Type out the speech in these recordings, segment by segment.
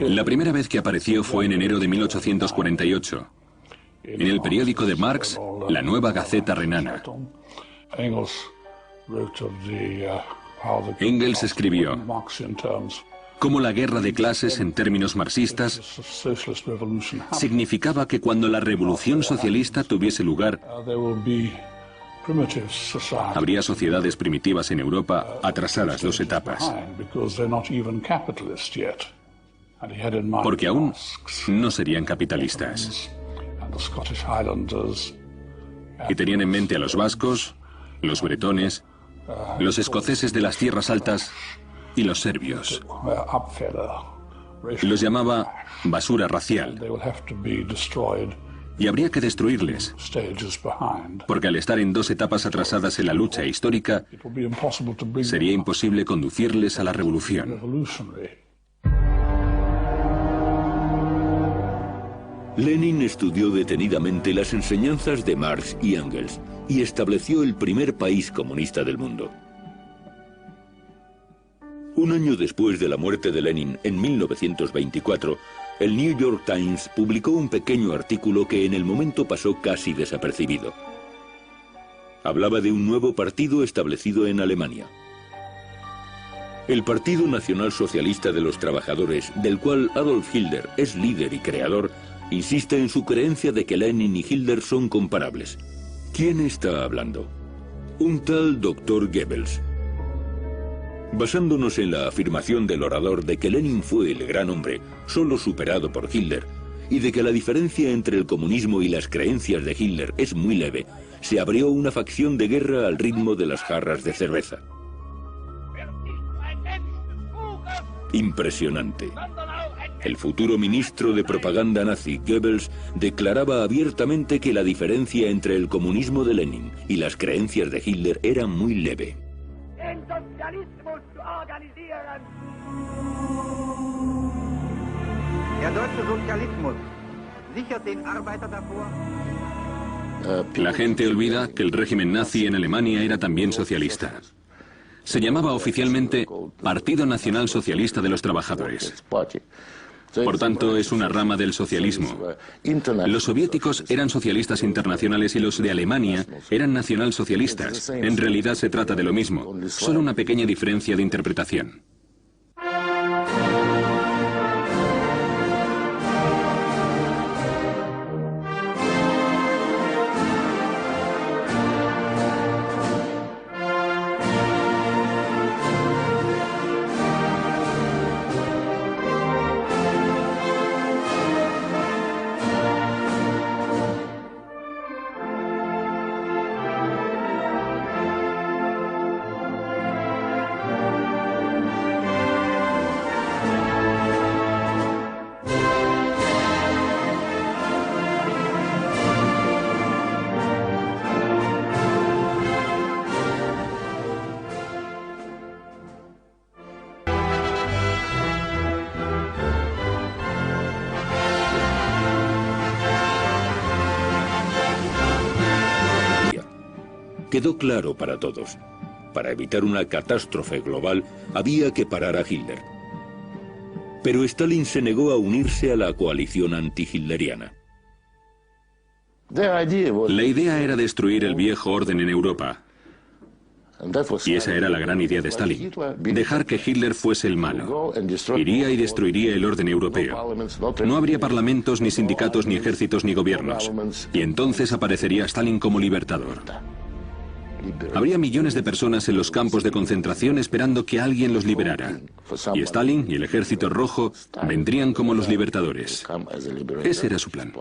La primera vez que apareció fue en enero de 1848, en el periódico de Marx, la Nueva Gaceta Renana. Engels escribió cómo la guerra de clases, en términos marxistas, significaba que cuando la revolución socialista tuviese lugar, habría sociedades primitivas en Europa atrasadas 2 etapas, porque aún no serían capitalistas. Y tenían en mente a los vascos, los bretones, los escoceses de las tierras altas y los serbios. Los llamaba basura racial. Y habría que destruirles, porque al estar en 2 etapas atrasadas en la lucha histórica, sería imposible conducirles a la revolución. Lenin estudió detenidamente las enseñanzas de Marx y Engels y estableció el primer país comunista del mundo. Un año después de la muerte de Lenin, en 1924, el New York Times publicó un pequeño artículo que en el momento pasó casi desapercibido. Hablaba de un nuevo partido establecido en Alemania. El Partido Nacional Socialista de los Trabajadores, del cual Adolf Hitler es líder y creador, insiste en su creencia de que Lenin y Hitler son comparables. ¿Quién está hablando? Un tal Dr. Goebbels. Basándonos en la afirmación del orador de que Lenin fue el gran hombre, solo superado por Hitler, y de que la diferencia entre el comunismo y las creencias de Hitler es muy leve, se abrió una facción de guerra al ritmo de las jarras de cerveza. Impresionante. El futuro ministro de propaganda nazi, Goebbels, declaraba abiertamente que la diferencia entre el comunismo de Lenin y las creencias de Hitler era muy leve. La gente olvida que el régimen nazi en Alemania era también socialista. Se llamaba oficialmente Partido Nacional Socialista de los Trabajadores. Por tanto, es una rama del socialismo. Los soviéticos eran socialistas internacionales y los de Alemania eran nacionalsocialistas. En realidad se trata de lo mismo, solo una pequeña diferencia de interpretación. Quedó claro para todos. Para evitar una catástrofe global, había que parar a Hitler. Pero Stalin se negó a unirse a la coalición anti-hitleriana. La idea era destruir el viejo orden en Europa. Y esa era la gran idea de Stalin. Dejar que Hitler fuese el malo. Iría y destruiría el orden europeo. No habría parlamentos, ni sindicatos, ni ejércitos, ni gobiernos. Y entonces aparecería Stalin como libertador. Habría millones de personas en los campos de concentración esperando que alguien los liberara. Y Stalin y el Ejército Rojo vendrían como los libertadores. Ese era su plan.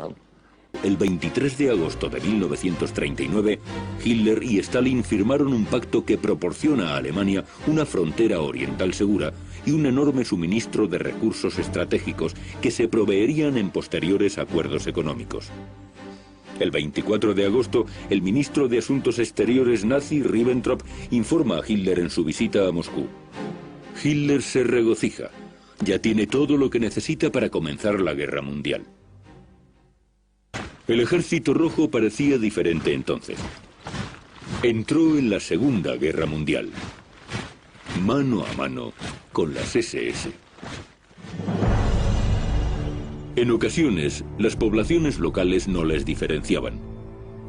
El 23 de agosto de 1939, Hitler y Stalin firmaron un pacto que proporciona a Alemania una frontera oriental segura y un enorme suministro de recursos estratégicos que se proveerían en posteriores acuerdos económicos. El 24 de agosto, el ministro de Asuntos Exteriores nazi, Ribbentrop, informa a Hitler en su visita a Moscú. Hitler se regocija. Ya tiene todo lo que necesita para comenzar la guerra mundial. El Ejército Rojo parecía diferente entonces. Entró en la Segunda Guerra Mundial, mano a mano con las SS. En ocasiones, las poblaciones locales no les diferenciaban,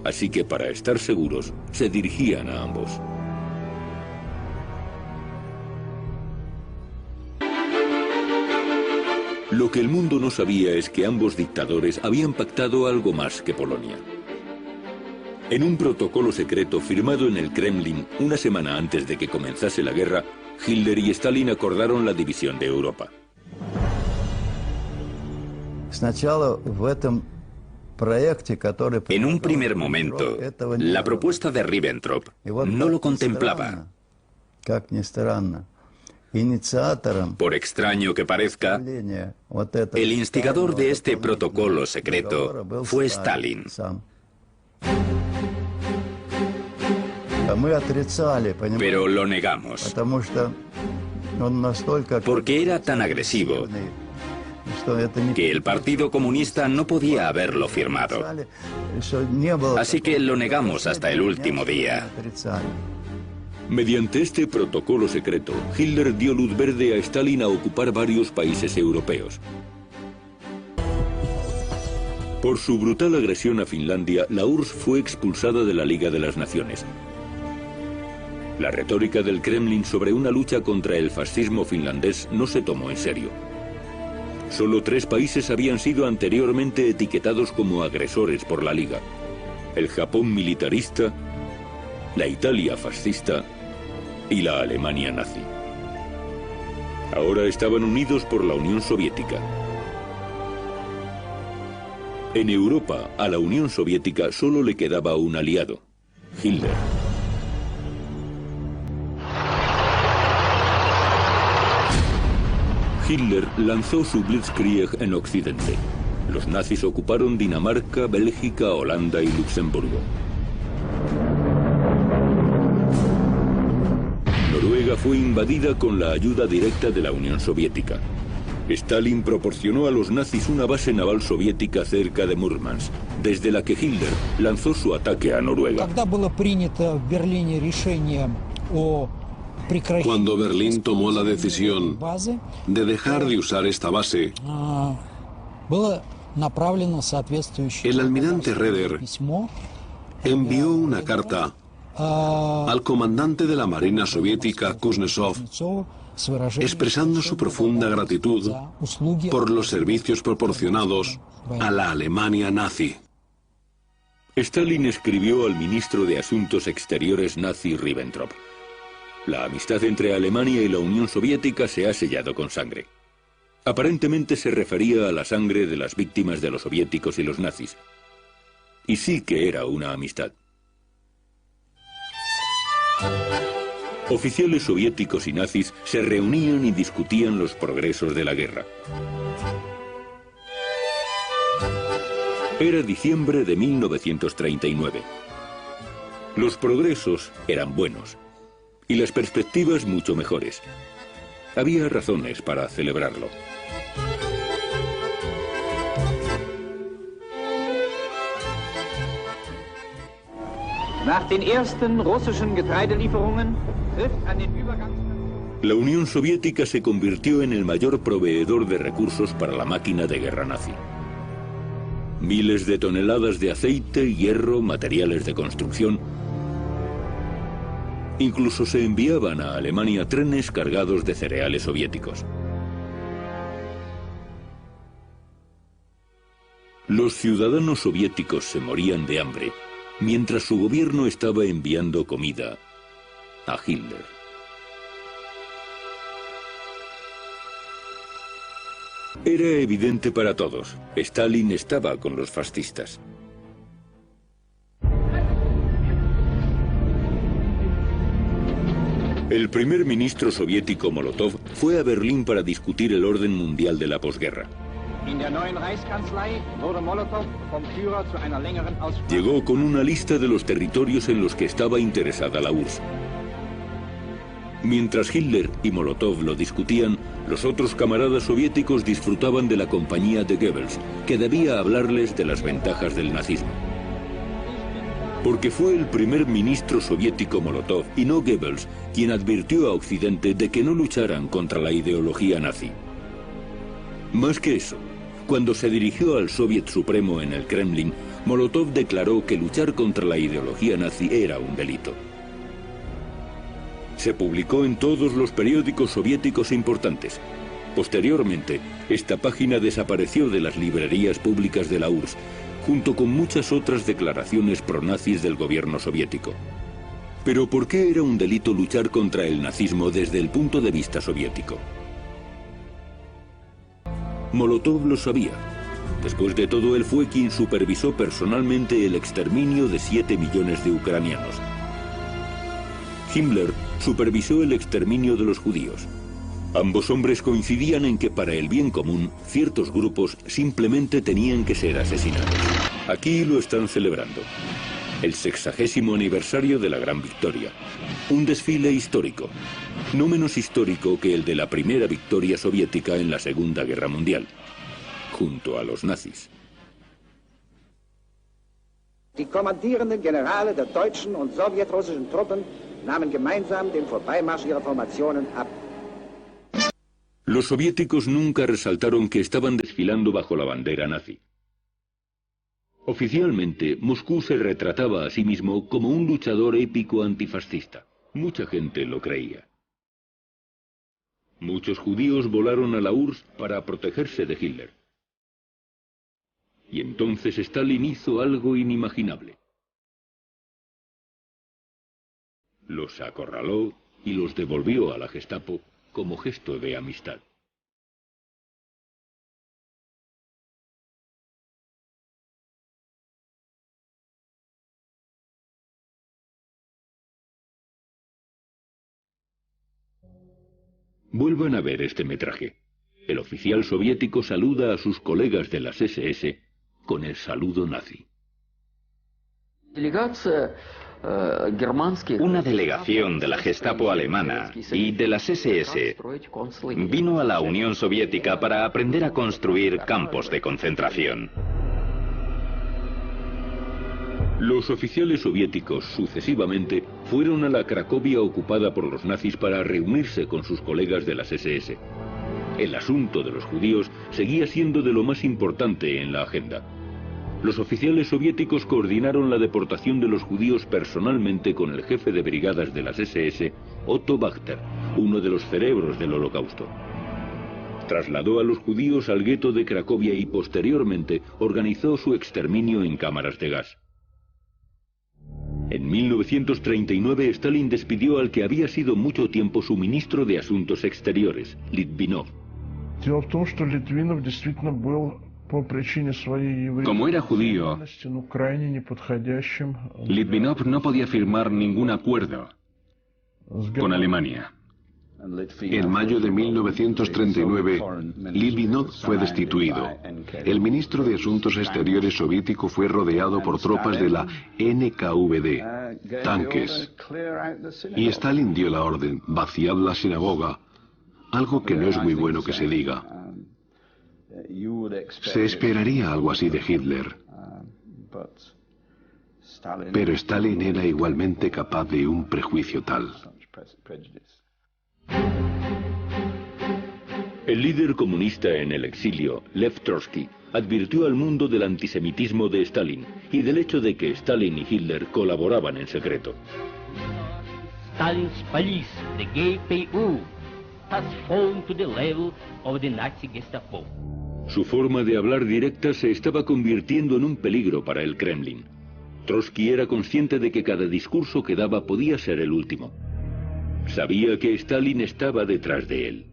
así que para estar seguros, se dirigían a ambos. Lo que el mundo no sabía es que ambos dictadores habían pactado algo más que Polonia. En un protocolo secreto firmado en el Kremlin una semana antes de que comenzase la guerra, Hitler y Stalin acordaron la división de Europa. En un primer momento, la propuesta de Ribbentrop no lo contemplaba. Por extraño que parezca, el instigador de este protocolo secreto fue Stalin. Pero lo negamos, porque era tan agresivo que el Partido Comunista no podía haberlo firmado. Así que lo negamos hasta el último día. Mediante este protocolo secreto, Hitler dio luz verde a Stalin a ocupar varios países europeos. Por su brutal agresión a Finlandia, la URSS fue expulsada de la Liga de las Naciones. La retórica del Kremlin sobre una lucha contra el fascismo finlandés no se tomó en serio. Solo 3 países habían sido anteriormente etiquetados como agresores por la Liga: el Japón militarista, la Italia fascista y la Alemania nazi. Ahora estaban unidos por la Unión Soviética. En Europa, a la Unión Soviética solo le quedaba un aliado: Hitler. Hitler lanzó su Blitzkrieg en Occidente. Los nazis ocuparon Dinamarca, Bélgica, Holanda y Luxemburgo. Noruega fue invadida con la ayuda directa de la Unión Soviética. Stalin proporcionó a los nazis una base naval soviética cerca de Murmansk, desde la que Hitler lanzó su ataque a Noruega. Cuando Berlín tomó la decisión de dejar de usar esta base, el almirante Raeder envió una carta al comandante de la Marina soviética, Kuznetsov, expresando su profunda gratitud por los servicios proporcionados a la Alemania nazi. Stalin escribió al ministro de Asuntos Exteriores nazi Ribbentrop: la amistad entre Alemania y la Unión Soviética se ha sellado con sangre. Aparentemente se refería a la sangre de las víctimas de los soviéticos y los nazis. Y sí que era una amistad. Oficiales soviéticos y nazis se reunían y discutían los progresos de la guerra. Era diciembre de 1939. Los progresos eran buenos y las perspectivas mucho mejores. Había razones para celebrarlo. La Unión Soviética se convirtió en el mayor proveedor de recursos para la máquina de guerra nazi. Miles de toneladas de aceite, hierro, materiales de construcción. Incluso se enviaban a Alemania trenes cargados de cereales soviéticos. Los ciudadanos soviéticos se morían de hambre, mientras su gobierno estaba enviando comida a Hitler. Era evidente para todos: Stalin estaba con los fascistas. El primer ministro soviético Molotov fue a Berlín para discutir el orden mundial de la posguerra. Llegó con una lista de los territorios en los que estaba interesada la URSS. Mientras Hitler y Molotov lo discutían, los otros camaradas soviéticos disfrutaban de la compañía de Goebbels, que debía hablarles de las ventajas del nazismo. Porque fue el primer ministro soviético Molotov y no Goebbels quien advirtió a Occidente de que no lucharan contra la ideología nazi. Más que eso, Cuando se dirigió al Soviet Supremo en el Kremlin, Molotov declaró que luchar contra la ideología nazi era un delito. Se publicó en todos los periódicos soviéticos importantes. Posteriormente, esta página desapareció de las librerías públicas de la URSS, junto con muchas otras declaraciones pronazis del gobierno soviético. Pero ¿por qué era un delito luchar contra el nazismo desde el punto de vista soviético? Molotov lo sabía. Después de todo, él fue quien supervisó personalmente el exterminio de 7 millones de ucranianos. Himmler supervisó el exterminio de los judíos. Ambos hombres coincidían en que para el bien común, ciertos grupos simplemente tenían que ser asesinados. Aquí lo están celebrando. El 60º aniversario de la Gran Victoria. Un desfile histórico. No menos histórico que el de la primera victoria soviética en la Segunda Guerra Mundial, junto a los nazis. Die kommandierenden Generale der deutschen und sowjetrussischen Truppen nahmen gemeinsam den Vorbeimarsch ihrer Formationen ab. Los soviéticos nunca resaltaron que estaban desfilando bajo la bandera nazi. Oficialmente, Moscú se retrataba a sí mismo como un luchador épico antifascista. Mucha gente lo creía. Muchos judíos volaron a la URSS para protegerse de Hitler. Y entonces Stalin hizo algo inimaginable. Los acorraló y los devolvió a la Gestapo como gesto de amistad. Vuelvan a ver este metraje. El oficial soviético saluda a sus colegas de las SS con el saludo nazi. Una delegación de la Gestapo alemana y de las SS vino a la Unión Soviética para aprender a construir campos de concentración. Los oficiales soviéticos sucesivamente fueron a la Cracovia ocupada por los nazis para reunirse con sus colegas de las SS. El asunto de los judíos seguía siendo de lo más importante en la agenda. Los oficiales soviéticos coordinaron la deportación de los judíos personalmente con el jefe de brigadas de las SS, Otto Wachter, uno de los cerebros del Holocausto. Trasladó a los judíos al gueto de Cracovia y posteriormente organizó su exterminio en cámaras de gas. En 1939 Stalin despidió al que había sido mucho tiempo su ministro de Asuntos Exteriores, Litvinov. Como era judío, Litvinov no podía firmar ningún acuerdo con Alemania. En mayo de 1939, Litvinov fue destituido. El ministro de Asuntos Exteriores soviético fue rodeado por tropas de la NKVD, tanques. Y Stalin dio la orden, vaciad la sinagoga, algo que no es muy bueno que se diga. Se esperaría algo así de Hitler. Pero Stalin era igualmente capaz de un prejuicio tal. El líder comunista en el exilio, Lev Trotsky, advirtió al mundo del antisemitismo de Stalin y del hecho de que Stalin y Hitler colaboraban en secreto. Stalin's police, the GPU, has fallen to the level of the Nazi Gestapo. Su forma de hablar directa se estaba convirtiendo en un peligro para el Kremlin. Trotsky era consciente de que cada discurso que daba podía ser el último. Sabía que Stalin estaba detrás de él,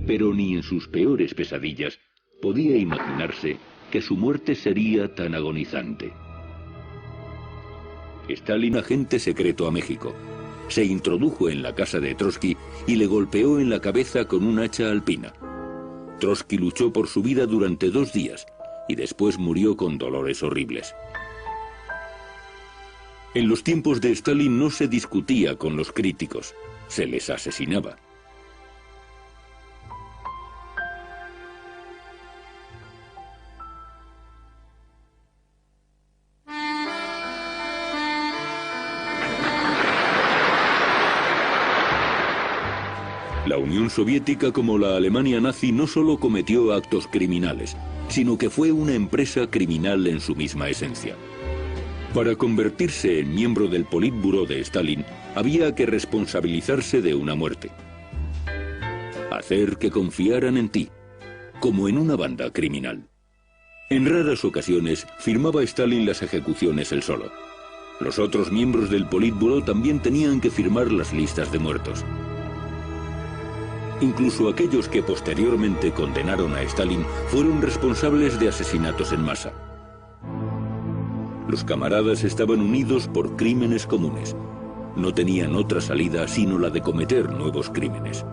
pero ni en sus peores pesadillas podía imaginarse que su muerte sería tan agonizante. Stalin, agente secreto a México, se introdujo en la casa de Trotsky y le golpeó en la cabeza con un hacha alpina. Trotsky luchó por su vida durante 2 días y después murió con dolores horribles. En los tiempos de Stalin no se discutía con los críticos, se les asesinaba. La Unión Soviética como la Alemania nazi no solo cometió actos criminales, sino que fue una empresa criminal en su misma esencia. Para convertirse en miembro del Politburó de Stalin, había que responsabilizarse de una muerte. Hacer que confiaran en ti, como en una banda criminal. En raras ocasiones firmaba Stalin las ejecuciones él solo. Los otros miembros del Politburó también tenían que firmar las listas de muertos. Incluso aquellos que posteriormente condenaron a Stalin fueron responsables de asesinatos en masa. Los camaradas estaban unidos por crímenes comunes. No tenían otra salida sino la de cometer nuevos crímenes.